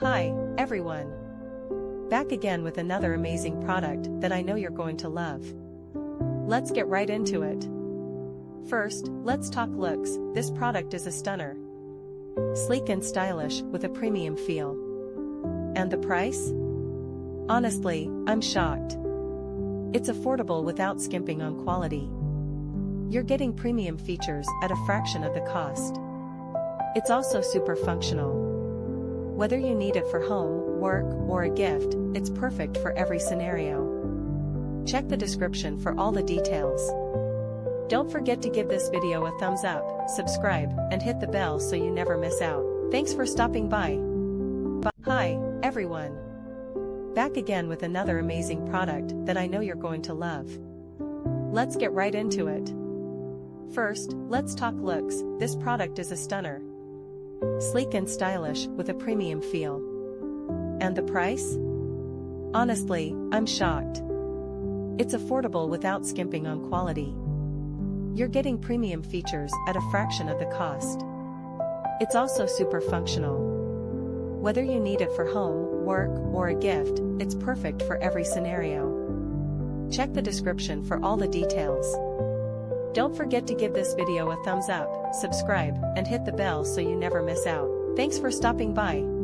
Hi, everyone. Back again with another amazing product that I know you're going to love. Let's get right into it. First, let's talk looks. This product is a stunner. Sleek and stylish with a premium feel. And the price? Honestly, I'm shocked. It's affordable without skimping on quality. You're getting premium features at a fraction of the cost. It's also super functional. Whether you need it for home, work, or a gift, it's perfect for every scenario. Check the description for all the details. Don't forget to give this video a thumbs up, subscribe, and hit the bell so you never miss out. Thanks for stopping by. Hi, everyone. Back again with another amazing product that I know you're going to love. Let's get right into it. First, let's talk looks. This product is a stunner. Sleek and stylish with a premium feel. And the price? Honestly, I'm shocked. It's affordable without skimping on quality. You're getting premium features at a fraction of the cost. It's also super functional. Whether you need it for home, work, or a gift, it's perfect for every scenario. Check the description for all the details. Don't forget to give this video a thumbs up, subscribe, and hit the bell so you never miss out. Thanks for stopping by.